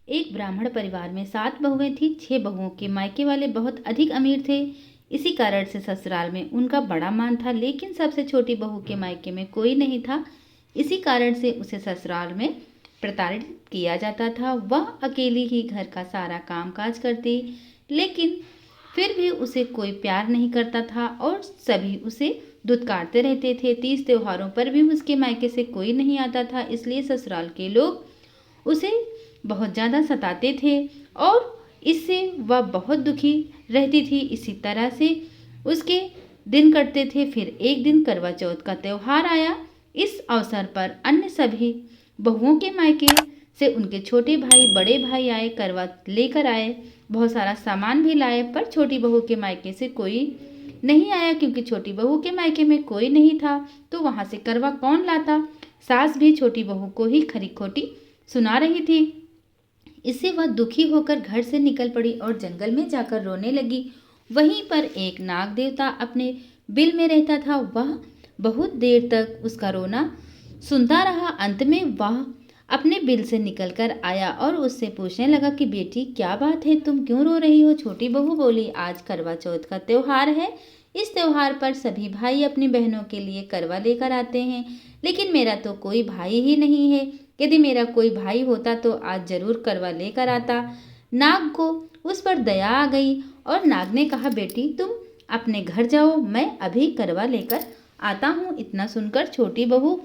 एक ब्राह्मण परिवार में 7 बहुएं थीं। 6 बहुओं के मायके वाले बहुत अधिक अमीर थे। इसी कारण से ससुराल में उनका बड़ा मान था, लेकिन सबसे छोटी बहू के मायके में कोई नहीं था। इसी कारण से उसे ससुराल में प्रताड़ित किया जाता था। वह अकेली ही घर का सारा काम काज करती, लेकिन फिर भी उसे कोई प्यार नहीं करता था और सभी उसे दुत्कारते रहते थे। 30 त्योहारों पर भी उसके मायके से कोई नहीं आता था, इसलिए ससुराल के लोग उसे बहुत ज़्यादा सताते थे और इससे वह बहुत दुखी रहती थी। इसी तरह से उसके दिन कटते थे। फिर एक दिन करवा चौथ का त्यौहार आया। इस अवसर पर अन्य सभी बहुओं के मायके से उनके छोटे भाई बड़े भाई आए, करवा लेकर आए, बहुत सारा सामान भी लाए। पर छोटी बहू के मायके से कोई नहीं आया, क्योंकि छोटी बहू के मायके में कोई नहीं था तो वहां से करवा कौन लाता। सास भी छोटी बहू को ही खरी खोटी सुना रही थी। इससे वह दुखी होकर घर से निकल पड़ी और जंगल में जाकर रोने लगी। वहीं पर एक नाग देवता अपने बिल में रहता था। वह बहुत देर तक उसका रोना सुनता रहा। अंत में वह अपने बिल से निकलकर आया और उससे पूछने लगा कि बेटी, क्या बात है, तुम क्यों रो रही हो? छोटी बहू बोली, आज करवा चौथ का त्योहार है। इस त्योहार पर सभी भाई अपनी बहनों के लिए करवा लेकर आते हैं, लेकिन मेरा तो कोई भाई ही नहीं है। यदि मेरा कोई भाई होता तो आज जरूर करवा लेकर आता। नाग को उस पर दया आ गई और नाग ने कहा, बेटी तुम अपने घर जाओ, मैं अभी करवा लेकर आता हूँ। इतना सुनकर छोटी बहू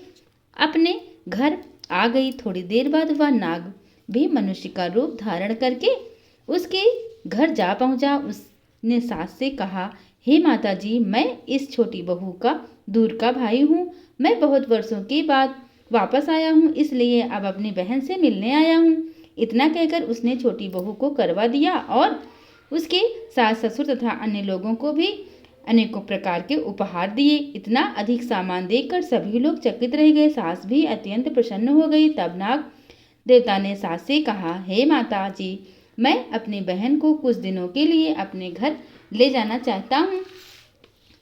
अपने घर आ गई। थोड़ी देर बाद वह नाग भी मनुष्य का रूप धारण करके उसके घर जा पहुंचा। उसने सास से कहा, हे माता जी, मैं इस छोटी बहू का दूर का भाई हूँ। मैं बहुत वर्षों के बाद वापस आया हूँ, इसलिए अब अपनी बहन से मिलने आया हूँ। इतना कहकर उसने छोटी बहू को करवा दिया और उसके सास ससुर तथा अन्य लोगों को भी अनेकों प्रकार के उपहार दिए। इतना अधिक सामान देखकर सभी लोग चकित रह गए। सास भी अत्यंत प्रसन्न हो गई। तब नाग देवता ने सास से कहा, हे माता जी, मैं अपनी बहन को कुछ दिनों के लिए अपने घर ले जाना चाहता हूँ।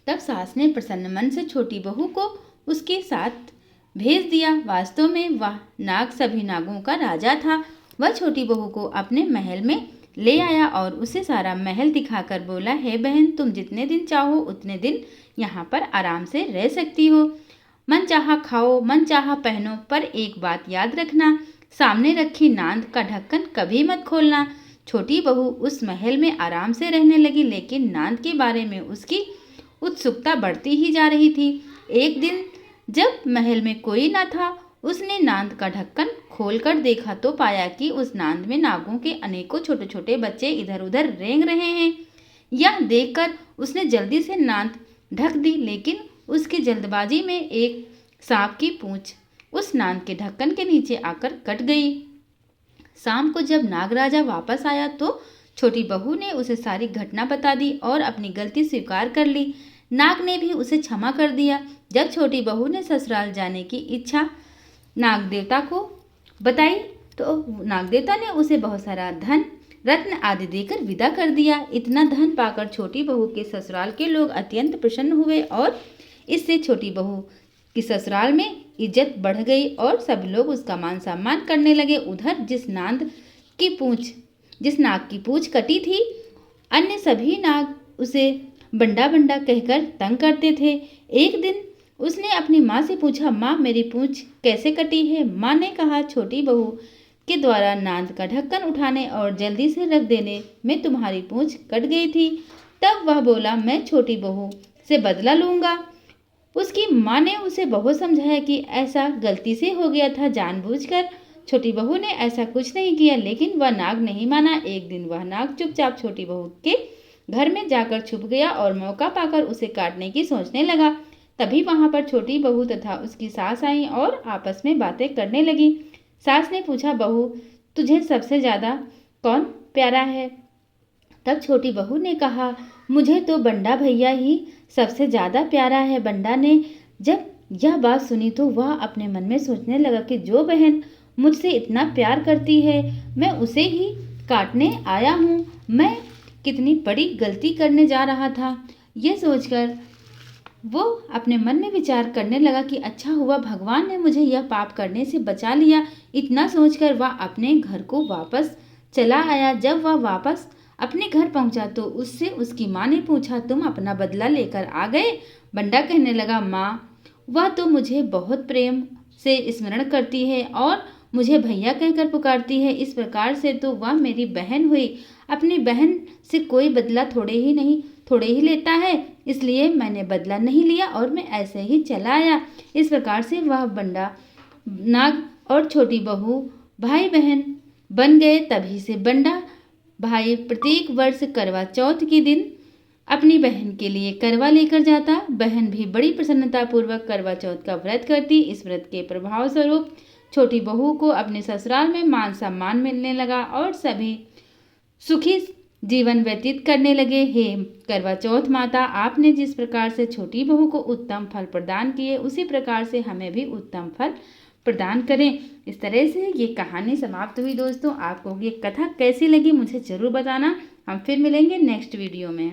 तब सास ने प्रसन्न मन से छोटी बहू को उसके साथ भेज दिया। वास्तव में वह नाग सभी नागों का राजा था। वह छोटी बहू को अपने महल में ले आया और उसे सारा महल दिखाकर बोला, हे बहन, तुम जितने दिन चाहो उतने दिन यहाँ पर आराम से रह सकती हो। मन चाहा खाओ, मन चाहा पहनो, पर एक बात याद रखना, सामने रखी नांद का ढक्कन कभी मत खोलना। छोटी बहू उस महल में आराम से रहने लगी, लेकिन नांद के बारे में उसकी उत्सुकता बढ़ती ही जा रही थी। एक दिन जब महल में कोई न था, उसने नांद का ढक्कन खोलकर देखा तो पाया कि उस नांद में नागों के अनेकों छोटे छोटे बच्चे इधर उधर रेंग रहे हैं। यह देखकर उसने जल्दी से नांद ढक दी, लेकिन उसकी जल्दबाजी में एक सांप की पूंछ उस नांद के ढक्कन के नीचे आकर कट गई। शाम को जब नागराजा वापस आया तो छोटी बहू ने उसे सारी घटना बता दी और अपनी गलती स्वीकार कर ली। नाग ने भी उसे क्षमा कर दिया। जब छोटी बहू ने ससुराल जाने की इच्छा नाग देवता को बताई तो नाग देवता ने उसे बहुत सारा धन रत्न आदि देकर विदा कर दिया। इतना धन पाकर छोटी बहू के ससुराल के लोग अत्यंत प्रसन्न हुए और इससे छोटी बहू की ससुराल में इज्जत बढ़ गई और सब लोग उसका मान सम्मान करने लगे। उधर जिस नाग की पूंछ कटी थी, अन्य सभी नाग उसे बंडा बंडा कहकर तंग करते थे। एक दिन उसने अपनी माँ से पूछा, माँ, मेरी पूंछ कैसे कटी है? माँ ने कहा, छोटी बहू के द्वारा नांद का ढक्कन उठाने और जल्दी से रख देने में तुम्हारी पूंछ कट गई थी। तब वह बोला, मैं छोटी बहू से बदला लूंगा। उसकी माँ ने उसे बहुत समझाया कि ऐसा गलती से हो गया था, जानबूझकर। छोटी बहू ने ऐसा कुछ नहीं किया, लेकिन वह नाग नहीं माना। एक दिन वह नाग चुपचाप छोटी बहू के घर में जाकर छुप गया और मौका पाकर उसे काटने की सोचने लगा। तभी वहां पर छोटी बहू तथा उसकी सास आई और आपस में बातें करने लगी। सास ने पूछा, बहू, तुझे सबसे ज्यादा कौन प्यारा है? तब छोटी बहू ने कहा, मुझे तो बंडा भैया ही सबसे ज्यादा प्यारा है। बंडा ने जब यह बात सुनी तो वह अपने मन में सोचने लगा कि जो बहन मुझसे इतना प्यार करती है, मैं उसे ही काटने आया हूँ। मैं कितनी बड़ी गलती करने जा रहा था। यह सोचकर वो अपने मन में विचार करने लगा कि अच्छा हुआ भगवान ने मुझे यह पाप करने से बचा लिया। इतना सोचकर वह अपने घर को वापस चला आया। जब वह वापस अपने घर पहुंचा तो उससे उसकी माँ ने पूछा, तुम अपना बदला लेकर आ गए? बंडा कहने लगा, माँ, वह तो मुझे बहुत प्रेम से स्मरण करती है और मुझे भैया कहकर पुकारती है। इस प्रकार से तो वह मेरी बहन हुई। अपनी बहन से कोई बदला थोड़े ही लेता है, इसलिए मैंने बदला नहीं लिया और मैं ऐसे ही चला आया। इस प्रकार से वह बंडा नाग और छोटी बहू भाई बहन बन गए। तभी से बंडा भाई प्रत्येक वर्ष करवा चौथ के दिन अपनी बहन के लिए करवा लेकर जाता। बहन भी बड़ी प्रसन्नता पूर्वक करवा चौथ का व्रत करती। इस व्रत के प्रभाव स्वरूप छोटी बहू को अपने ससुराल में मान सम्मान मिलने लगा और सभी सुखी जीवन व्यतीत करने लगे। हे करवा चौथ माता, आपने जिस प्रकार से छोटी बहू को उत्तम फल प्रदान किए, उसी प्रकार से हमें भी उत्तम फल प्रदान करें। इस तरह से ये कहानी समाप्त हुई। दोस्तों, आपको ये कथा कैसी लगी मुझे ज़रूर बताना। हम फिर मिलेंगे नेक्स्ट वीडियो में।